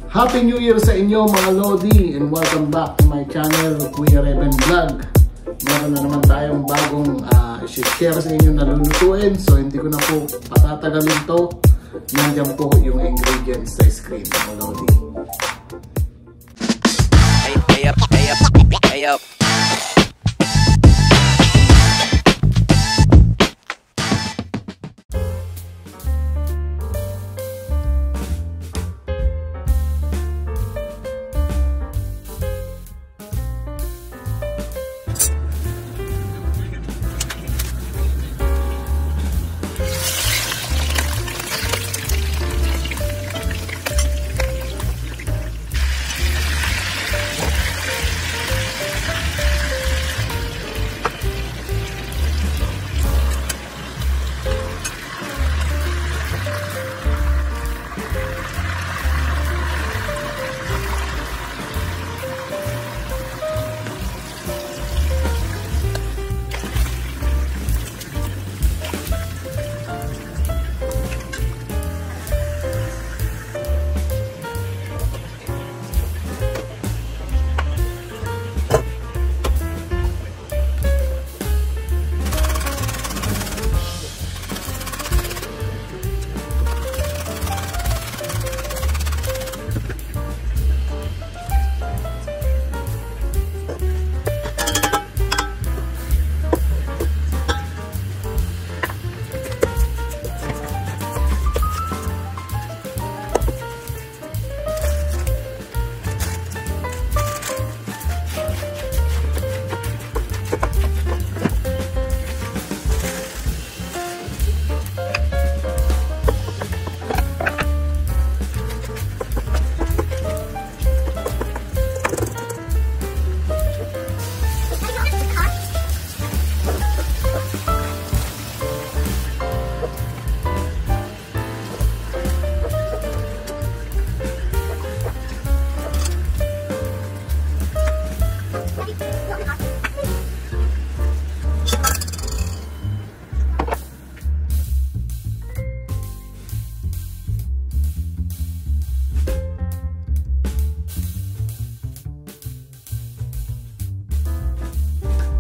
Happy New Year sa inyo mga Lodi, and welcome back to my channel, Kuya Reven Vlog. Meron na naman tayong bagong share sa inyo na lulutuin, so hindi ko na po patatagalin to. Nandiyan po yung ingredients sa screen mga Lodi. Hey up.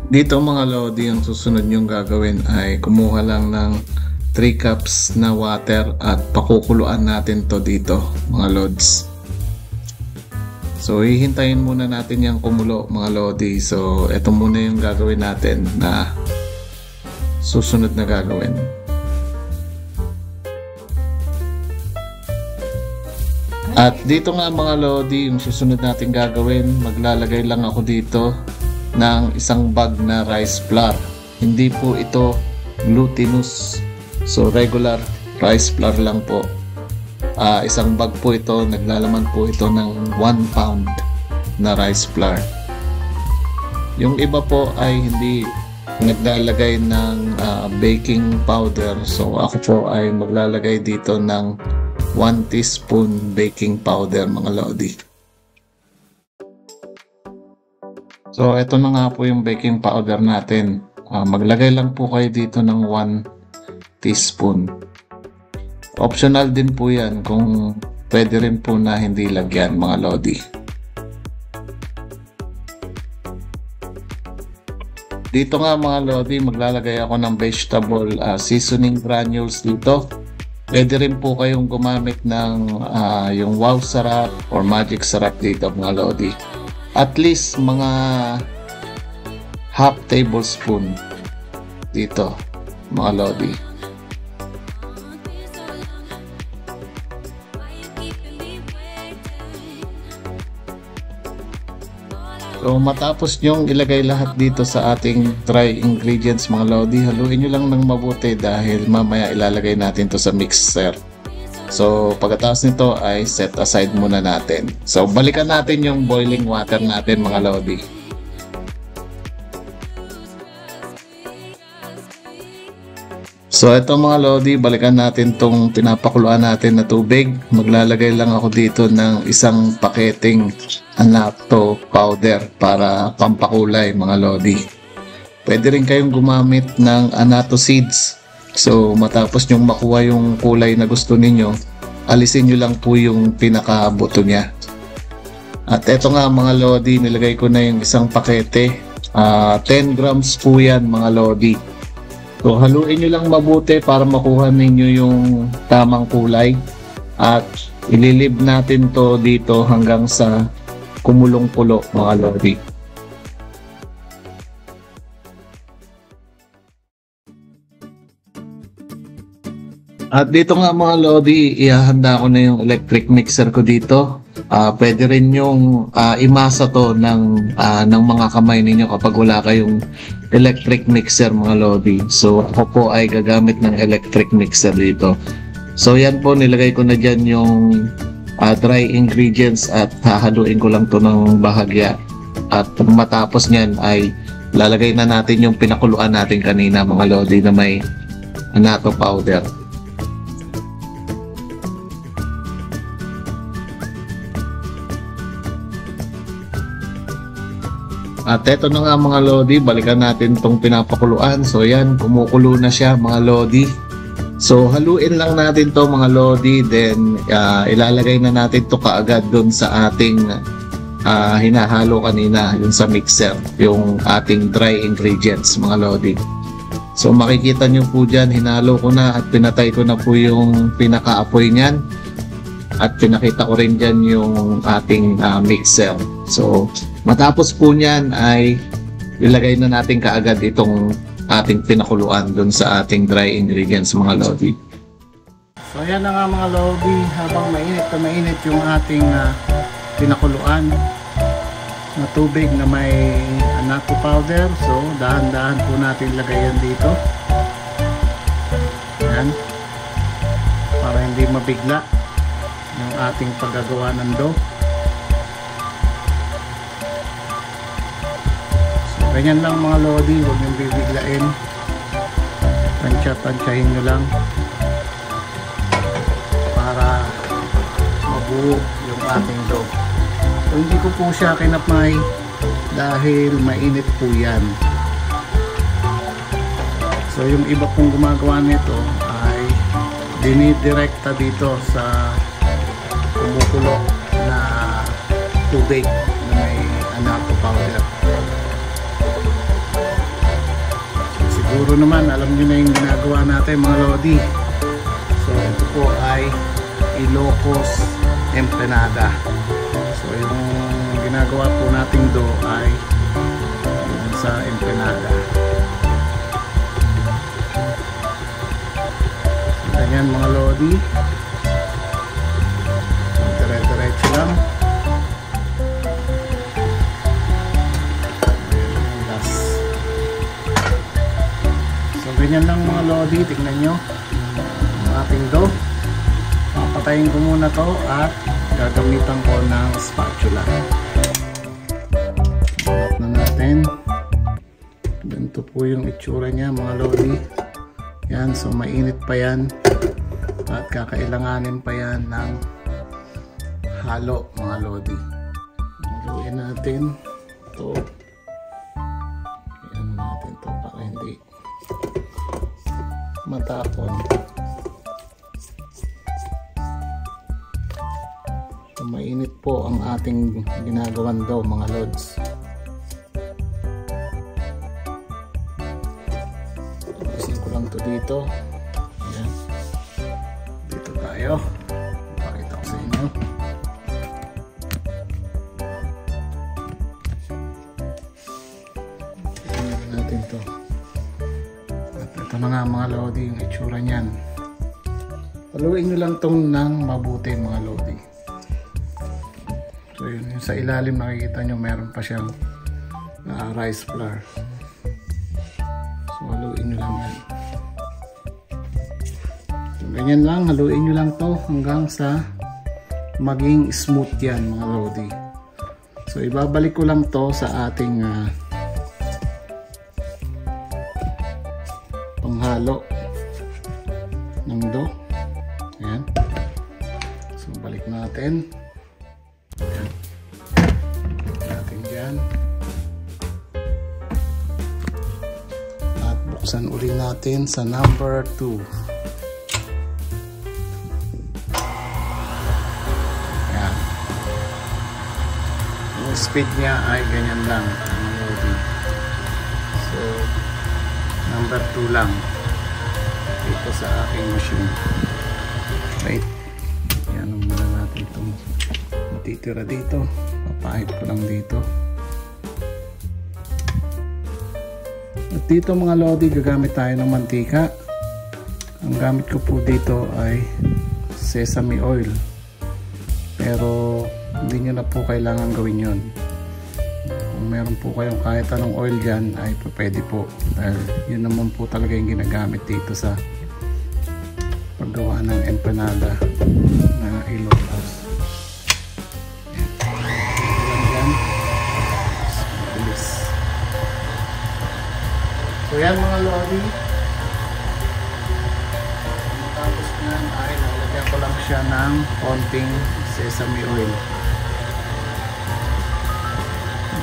Dito mga Lodi, ang susunod nyong gagawin ay kumuha lang ng 3 cups na water at pakukuluan natin to dito mga Lods. So hihintayin muna natin yung kumulo mga Lodi. So ito muna yung gagawin natin na susunod na gagawin. At dito nga mga Lodi, yung susunod natin gagawin, maglalagay lang ako dito ng isang bag na rice flour. Hindi po ito glutinous, so regular rice flour lang po. Isang bag po ito, naglalaman po ito ng 1 pound na rice flour. Yung iba po ay hindi naglalagay ng baking powder, so ako po ay maglalagay dito ng 1 teaspoon baking powder mga Lodi. So ito na nga po yung baking powder natin. Maglagay lang po kayo dito ng 1 teaspoon. Optional din po yan, kung pwede rin po na hindi lagyan mga Lodi. Dito nga mga Lodi, maglalagay ako ng vegetable seasoning granules dito. Pwede rin po kayong gumamit ng yung Wow Sarap or Magic Sarap dito mga Lodi. At least mga half tablespoon dito mga Lodi. So matapos nyong ilagay lahat dito sa ating dry ingredients mga Lodi, haluin nyo lang ng mabuti dahil mamaya ilalagay natin to sa mixer. So pagkatapos nito ay set aside muna natin. So balikan natin yung boiling water natin mga Lodi. So ito mga Lodi, balikan natin tong pinapakuluan natin na tubig. Maglalagay lang ako dito ng isang paketing annatto powder para pampakulay mga Lodi. Pwede rin kayong gumamit ng annatto seeds. So matapos nyong makuha yung kulay na gusto ninyo, alisin nyo lang po yung pinaka-buto niya. At eto nga mga lodi, nilagay ko na yung isang pakete. 10 grams po yan mga lodi. So haluin nyo lang mabuti para makuha ninyo yung tamang kulay. At ililib natin to dito hanggang sa kumulong-kulo mga lodi. At dito nga mga lodi, ihahanda ko na yung electric mixer ko dito. Pwede rin yung imasa to ng mga kamay ninyo kapag wala kayong electric mixer mga lodi. So ako po ay gagamit ng electric mixer dito. So yan po, nilagay ko na dyan yung dry ingredients at hahaluin ko lang to ng bahagya. At matapos nyan ay lalagay na natin yung pinakuluan natin kanina mga lodi na may annatto powder. At eto na nga mga lodi, balikan natin tong pinapakuluan. So yan, kumukulo na siya mga lodi. So haluin lang natin to mga lodi, then ilalagay na natin to kaagad dun sa ating hinahalo kanina, yung sa mixer, yung ating dry ingredients mga lodi. So makikita nyo po dyan, hinalo ko na at pinatay ko na po yung pinaka-apoy nyan. At pinakita ko rin dyan yung ating mixer. So matapos po nyan ay ilagay na natin kaagad itong ating pinakuluan dun sa ating dry ingredients mga lodi. So ayan na nga mga lodi, habang mainit yung ating pinakuluan na tubig na may annatto powder. So dahan-dahan po natin lagayan dito. Ayan, para hindi mabigla yung ating paggagawa ng dough. Ganyan lang mga lodi, huwag niyong bibiglain. Tansya-tansyahin nyo lang para mabuo yung ating dough. So hindi ko po siya kinapay dahil mainit po yan. So yung iba pong gumagawa nito ay dinidirekta dito sa kumukulo na tubig na may annatto powder. Siguro naman alam nyo na yung ginagawa natin mga lodi. So ito po ay Ilocos empanada. So yung ginagawa po nating dough ay yung sa empanada. So ganyan mga lodi. So dire-diretso lang. Ganyan lang mga lodi, tingnan nyo ang ating dough. Papatayin ko muna to at gagamitan ko ng spatula. Bulat na natin. Ganito po yung itsura niya mga lodi. Yan, so mainit pa yan at kakailanganin pa yan ng halo mga lodi. Haluin natin to. Ayan natin to para hindi matapon. So, mainit po ang ating ginagawan daw mga lods. Isin ko lang to dito. Ayan. Dito tayo. Pakita ko sa inyo. Tingnan natin to. Ito na nga mga lodi yung itsura nyan. Haluin nyo lang itong ng mabuti mga lodi. So yun, yung sa ilalim nakikita nyo meron pa siyang rice flour. So haluin nyo lang yan. So ganyan lang, haluin nyo lang to hanggang sa maging smooth yan mga lodi. So ibabalik ko lang to sa ating panghalo ng dough. Ayan. So balik natin. Ayan. Natin dyan. At buksan uli natin sa number 2. Yung speed niya ay ganyan lang, mga lodi. So number 2 lang dito sa aking machine. Right, yan muna natin itong matitira dito. Papahit ko lang dito. At dito mga lodi, gagamit tayo ng mantika. Ang gamit ko po dito ay sesame oil, pero hindi nyo na po kailangan gawin yon. Kung meron po kayong kahit anong oil dyan ay pwede po, dahil yun naman po talaga yung ginagamit dito sa paggawa ng empanada na Ilocos. So yan mga lodi, tapos yan ay lalagyan ko lang siya ng konting sesame oil.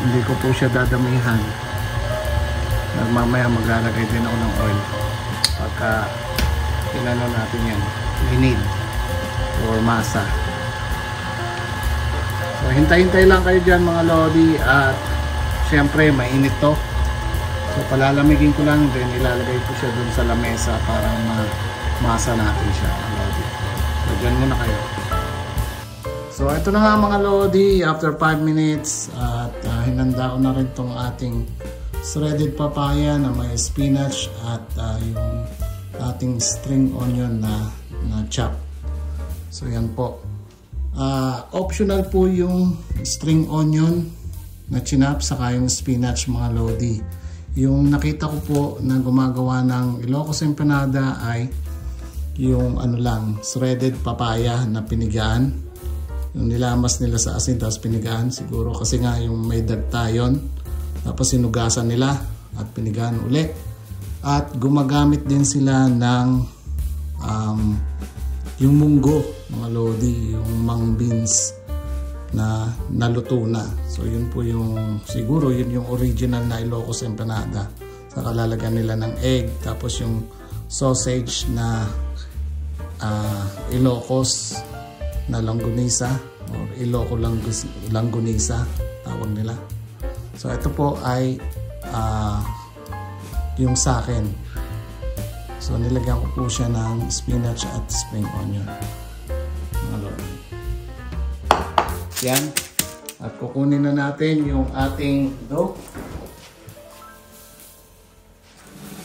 Hindi ko po siya dadamihan, mamaya maglalagay din ako ng oil pagka inano natin yan, linid or masa. So hintay-hintay lang kayo dyan mga lodi, at syempre mainit to. So palalamigin ko lang, then ilalagay ko siya dun sa lamesa para masa natin siya mga lodi. So dyan muna kayo. So ito na nga mga lodi, after 5 minutes at hinanda ko na rin tong ating shredded papaya na may spinach at yung ating string onion na chop. So yan po. Optional po yung string onion na chinap saka yung spinach mga lodi. Yung nakita ko po na gumagawa ng Ilocos empanada ay yung ano lang, shredded papaya na pinigaan. Yung nilamas nila sa asin tapos pinigaan siguro kasi nga yung may dagta yun. Tapos sinugasan nila at pinigaan uli. At gumagamit din sila ng yung munggo mga lodi, yung mung beans na naluto na. So yun po yung siguro yun yung original na Ilocos empanada. Saka lalagyan nila ng egg, tapos yung sausage na Ilocos na langgonisa or Iloco langgonisa tawag nila. So ito po ay yung sa akin. So nilagyan ko po siya ng spinach at spring onion mga lodi. Yan. At kukunin na natin yung ating dough.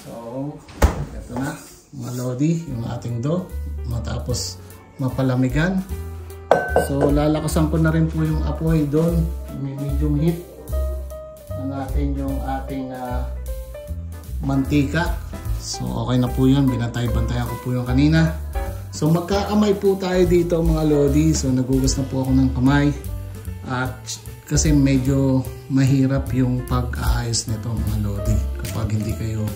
So, ito na mga lodi, yung ating dough. Matapos mapalamigan. So, lalakasan ko na rin po yung apoy doon. May medium heat na natin yung ating mantika. So, okay na po yun. Binatay-bantayan ko po yung kanina. So magkakamay po tayo dito mga lodi. So nagugas na po ako ng kamay. At kasi medyo mahirap yung pag-aayos nito mga lodi kapag hindi kayo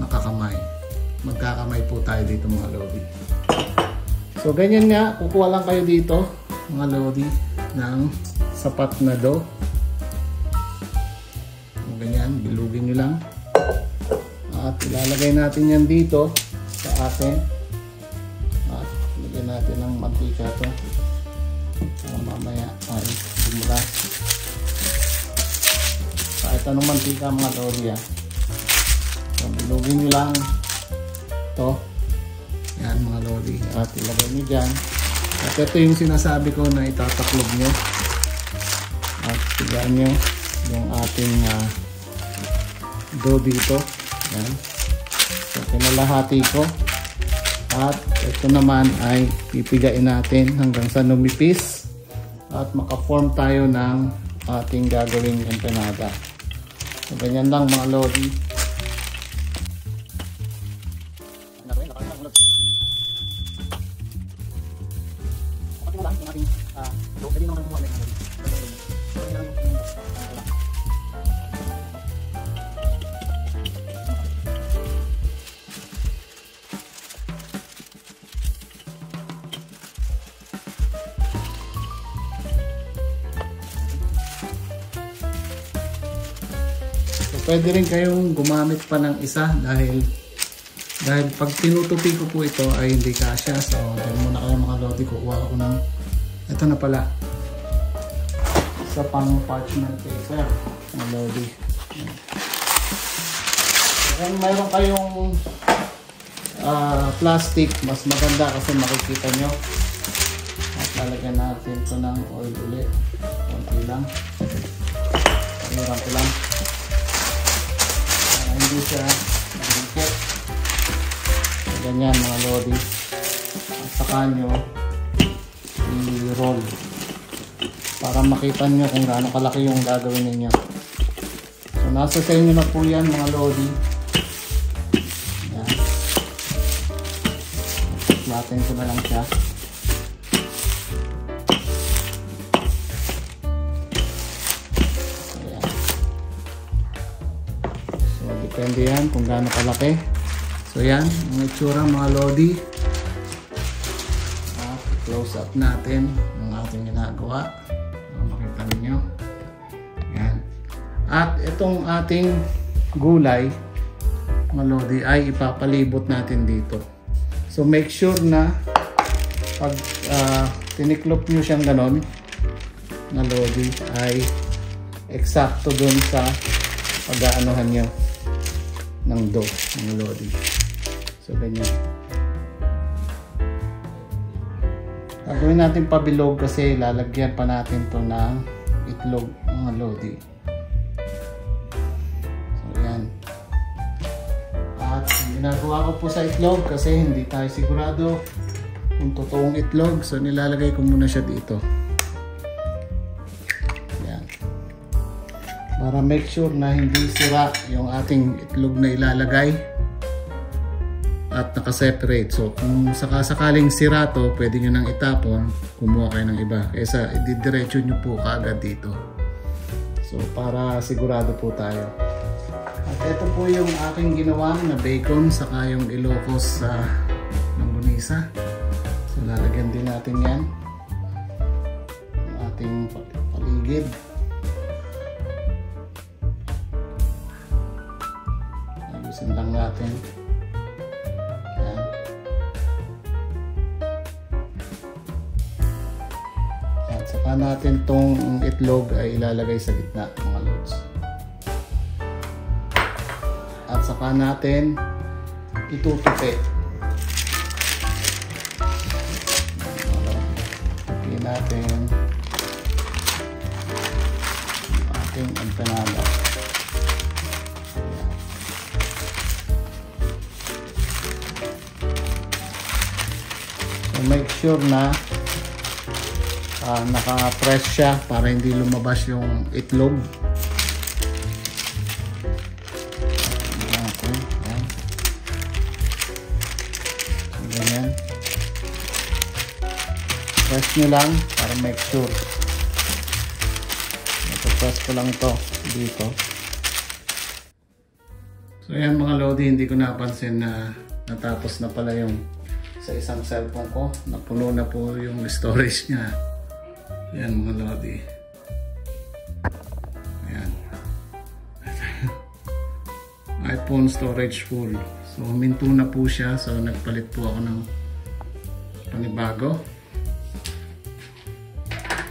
nakakamay. Magkakamay po tayo dito mga lodi. So ganyan nga, kukuha lang kayo dito mga lodi ng sapat na dough. Ganyan, bilugin nyo lang. At ilalagay natin yan dito sa atin. Lagyan natin ng mantika to para mamaya ay bumulas. Kahit anong mantika mga lodi so bilugin nyo lang to yan mga lodi at ilagay nyo dyan. At ito yung sinasabi ko na itataklog nyo at tigaan nyo yung ating dough dito. Yan. So pinalahati ko. At ito naman ay pipigain natin hanggang sa numipis at makaform tayo ng ating gagawing empanada. So ganyan lang mga lodi. Pwede rin kayong gumamit pa ng isa dahil pag tinutupi ko po ito ay hindi kasya. So dahil muna kayo mga lodi, kukuha ako ng ito na pala. sa pang parchment paper na lodi. Kung mayroon kayong plastic, mas maganda kasi makikita nyo. At lalagyan natin ito ng oil ulit. Konti lang. Paniran ko lang. Para hindi siya magigit. Ganyan mga lodi. At saka nyo i-roll. Para makita nyo kung gaano kalaki yung gagawin ninyo. So nasa sa inyo na po yan mga lodi. Yan. Natin ko na lang siya. Ayan. So depende yan kung gaano kalaki. So yan, ang itsura mga lodi. At close up natin ang ating ginagawa. Makita ninyo. Yan. At itong ating gulay mga lodi ay ipapalibot natin dito. So make sure na pag tiniklop nyo siyang ganon na lodi ay eksakto dun sa pag-aanohan nyo ng dough ng lodi. So ganyan. Gagawin natin pabilog kasi lalagyan pa natin to ng itlog mga lodi. So yan. At ginagawa ko po sa itlog kasi hindi tayo sigurado kung totoong itlog. So nilalagay ko muna siya dito. Yan. Para make sure na hindi sira yung ating itlog na ilalagay. At naka-separate. So kung sakaling sira to, pwede nyo nang itapon, kumuha kayo ng iba. Kaysa ididiretso nyo po kaagad dito. So para sigurado po tayo. At ito po yung aking ginawa na bacon saka yung Ilocos sa langgunisa. So lalagyan din natin yan. Yung ating paligid. Ayusin lang natin. Saka natin tong itlog ay ilalagay sa gitna mga lods. At saka natin itutupi. Tupi natin ang ating empanada. So make sure na naka-press siya para hindi lumabas yung itlog. Okay, yan. So, ganyan. Press nyo lang para make sure. Press ko lang ito dito. So yan mga lodi, hindi ko napansin na natapos na pala yung sa isang cellphone ko. Napuno na po yung storage niya. Ayan mga lodi. Ayan. iPhone storage full. So huminto na po siya. So nagpalit po ako ng panibago.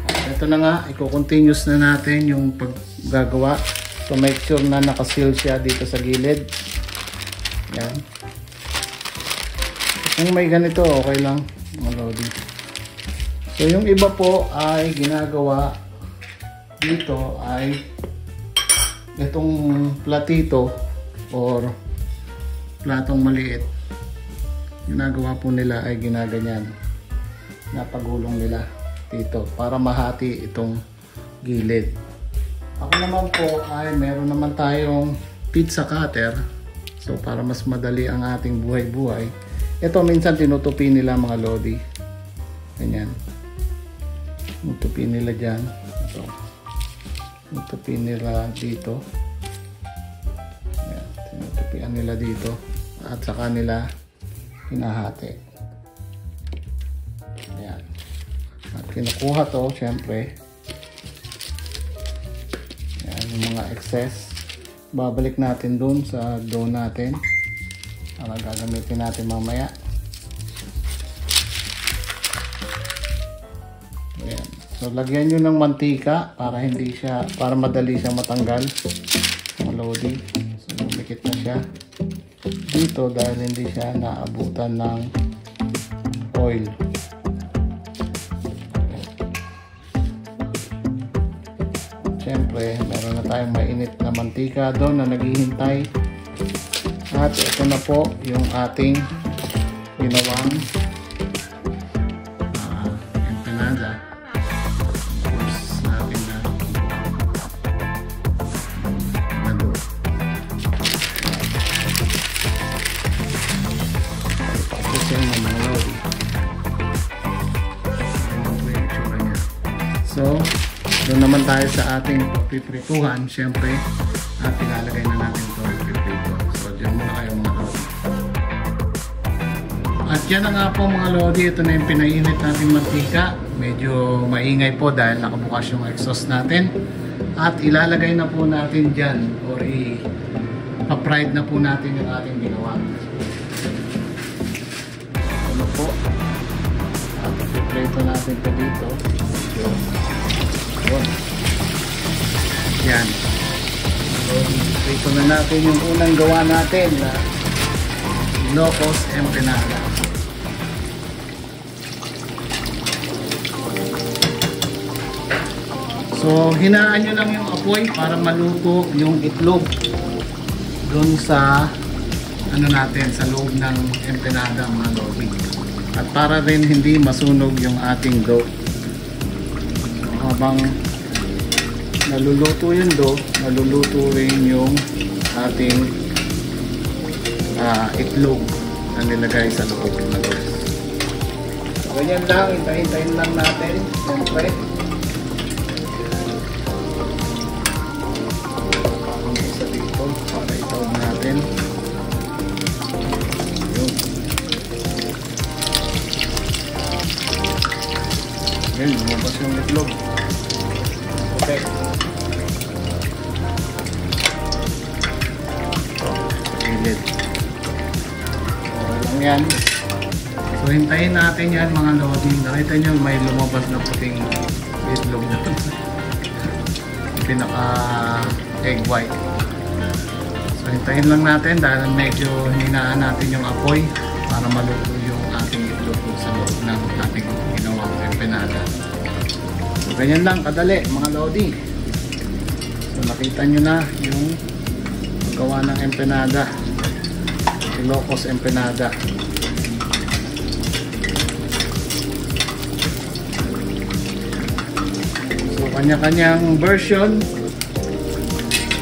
Ito na nga. I-continuous na natin yung paggagawa. So make sure na nakaseal siya dito sa gilid. Ayan. Kung may ganito, okay lang mga lodi. So yung iba po ay ginagawa dito ay itong platito or platong maliit, ginagawa po nila ay ginaganyan, napagulong nila dito para mahati itong gilid. Ako naman po ay meron naman tayong pizza cutter, so para mas madali ang ating buhay-buhay. Ito minsan tinutupi nila mga lodi, ganyan. Tutupi nila dyan. Ito. Tutupi nila dito. Ayan. Tinutupian nila dito. At saka nila hinahati. Ayan. At kinukuha to, syempre. Ayan, yung mga excess. Babalik natin dun sa dough natin. Para gagamitin natin mamaya. Ayan. So So lagyan nyo ng mantika para madali siyang matanggal. Mga lodi. So lumikit na siya dito dahil hindi siya naabutan ng oil. Siyempre, meron na tayong mainit na mantika doon na naghihintay. At ito na po yung ating ginawang empanada. Tapos natin na nalo. Tapos yung mga lodi. So, doon naman tayo sa ating piprituhan. Siyempre, at ilalagay na natin ito piprito. So, dyan muna kayo mga lodi. At yan na nga po mga lodi. Ito na yung pinainit natin mantika. Medyo maingay po dahil nakabukas yung exhaust natin. At ilalagay na po natin dyan or i-fried na po natin yung ating ginawa. Ano po? At piprito natin ito dito. Yan. So, ito na natin yung unang gawa natin na Ilocos empanada. So, hinaan nyo lang yung apoy para maluto yung itlog dun sa natin, sa loob ng empanada mga lodi. At para rin hindi masunog yung ating dough. Habang naluluto yung dough, naluluto rin yung ating itlog na nilagay sa loob ng dough. So, ganyan lang, hintayin lang natin. Siyempre, isa dito para itaw natin. Yan, lumabas yung itlog. Okay. Sa gilid. Okay lang yan. So, hintayin natin yan mga lodi. Nakita nyo may lumabas na puting itlog na. Pinaka egg white. So, hintayin lang natin dahil medyo hinaan natin yung apoy para maluto yung ating itlog sa loob ng ating ginawang empanada. So, ganyan lang kadali mga lodi. So, nakita nyo na yung gawa ng empanada. Ilocos empanada. So, kanya-kanyang version.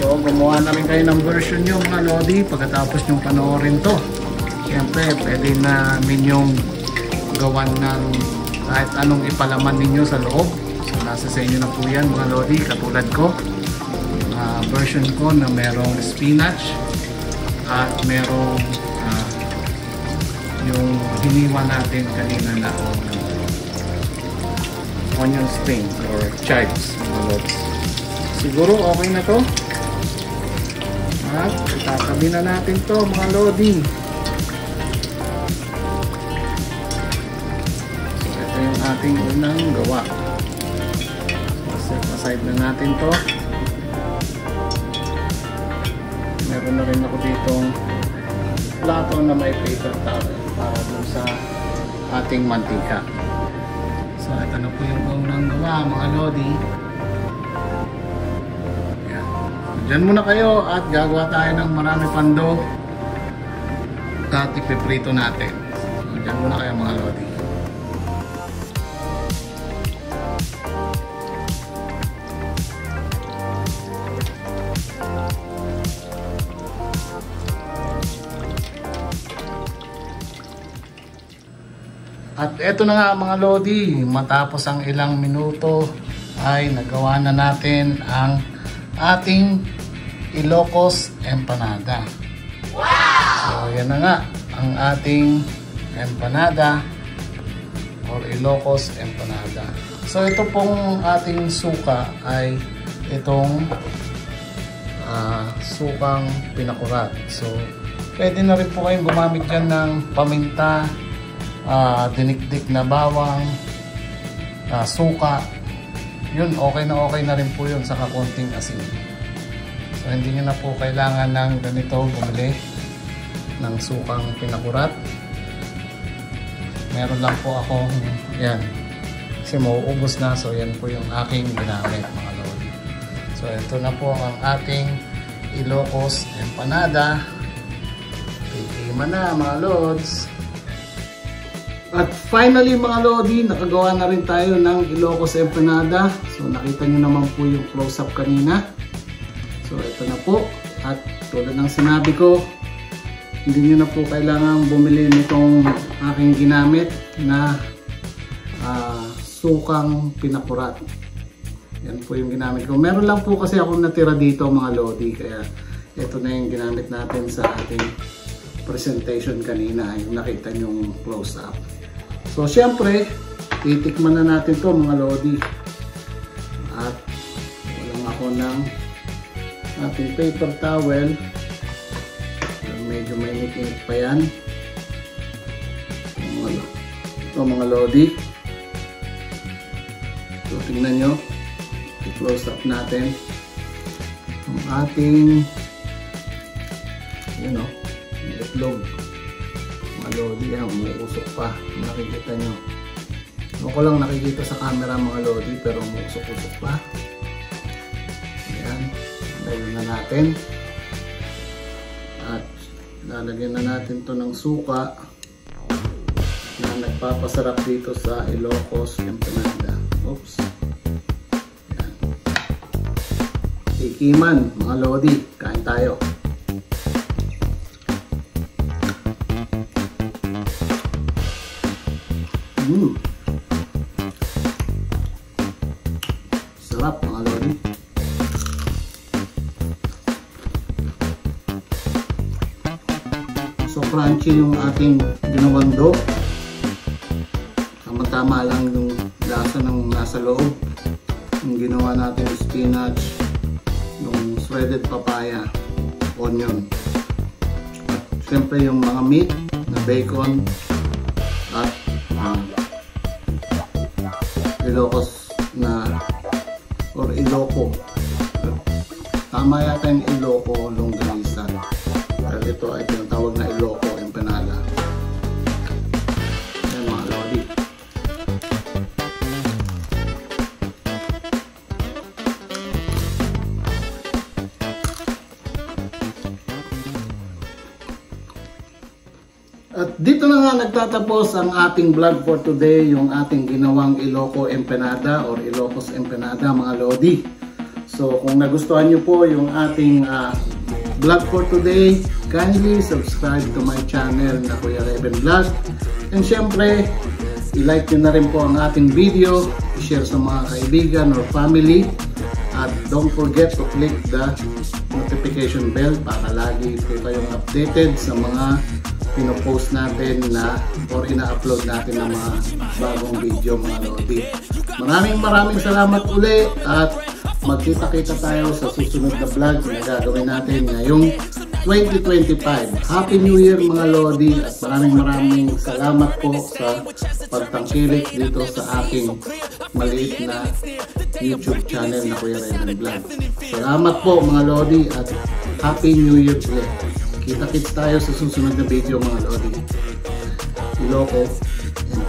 So, gumawa na rin kayo ng version nyo mga lodi pagkatapos nyong panoorin to. Siyempre, pwede namin yung gawan ng kahit anong ipalaman ninyo sa loob. So, nasa sa inyo na po yan mga lodi. Katulad ko, version ko na merong spinach at merong yung hiniwa natin kanina na onion strings or chives mga lodi. Siguro okay na to. At itatabi na natin to mga lodi. Yung ating unang gawa. Set aside na natin to. Meron na rin ako ditong plato na may paper towel para dun sa ating mantika. So ito na po yung unang gawa mga lodi. Yan. So, dyan muna kayo at gagawa tayo ng marami pando at ipiprito natin. So dyan muna kayo mga lodi. At eto na nga mga lodi, matapos ang ilang minuto ay nagawa na natin ang ating Ilocos empanada. Wow! So yan na nga ang ating empanada or Ilocos empanada. So ito pong ating suka ay itong sukang pinakurat. So pwede na rin po kayong gumamit dyan ng paminta, dinikdik na bawang, suka, yun, okay na rin po yun sa kakunting asin. So hindi nyo na po kailangan ng ganito bumili ng sukang pinakurat. Meron lang po ako yan kasi mauubos na, so yan po yung aking ginamit mga lodi. So ito na po ang ating Ilocos empanada. Tikima na mga lods. At finally mga lodi, nakagawa na rin tayo ng Ilocos empanada. So nakita nyo naman po yung close up kanina. So ito na po, at tulad ng sinabi ko, hindi nyo na po kailangan bumili nitong aking ginamit na sukang pinakurat. Yan po yung ginamit ko. Meron lang po kasi akong natira dito mga lodi, kaya ito na yung ginamit natin sa ating presentation kanina, yung nakita nyong close up. So syempre, titikman na natin to mga lodi. At walang ako ng ating paper towel. Medyo mainit-init pa yan. Ito mga lodi. So tingnan nyo, i-close up natin ang ating yun o, itlog mga lodi. Yan, umuusok pa, nakikita nyo. Ako lang nakikita sa camera mga lodi, pero umuusok-usok pa. Ayan, lagyan na natin at lalagyan na natin to ng suka na nagpapasarap dito sa Ilocos empanada. Oops. Ayan. Tikiman mga lodi, kain tayo. Sarap mga lodi. So crunchy yung ating ginawang dough. Tama-tama lang yung lasa ng nasa loob. Yung ginawa natin yung spinach, yung shredded papaya, onion. At syempre yung mga meat na bacon at Ilocos na or Iloco. Tama yata yung Iloco longganisa. Pero ito ay tinatawag na Iloco empanada. Ayan mga lodi. At dito na nga nagtatapos ang ating vlog for today, yung ating ginawang Iloco empanada or Ilocos empanada mga lodi. So kung nagustuhan nyo po yung ating vlog for today, kindly subscribe to my channel na Kuya Reven Vlog. And syempre, i-like nyo na rin po ang ating video, i-share sa mga kaibigan or family. At don't forget to click the notification bell para lagi po kayong updated sa mga pinopost natin na or ina-upload natin ng mga bagong video mga lodi. Maraming salamat uli at magkita-kita tayo sa susunod na vlog na gagawin natin ngayong 2025. Happy New Year mga lodi at maraming salamat po sa pagtangkilik dito sa aking maliit na YouTube channel na Kuya Reven Vlog. Salamat po mga lodi at Happy New Year ulit. Kita-kits tayo sa susunod na video mga lodi. Ilocos and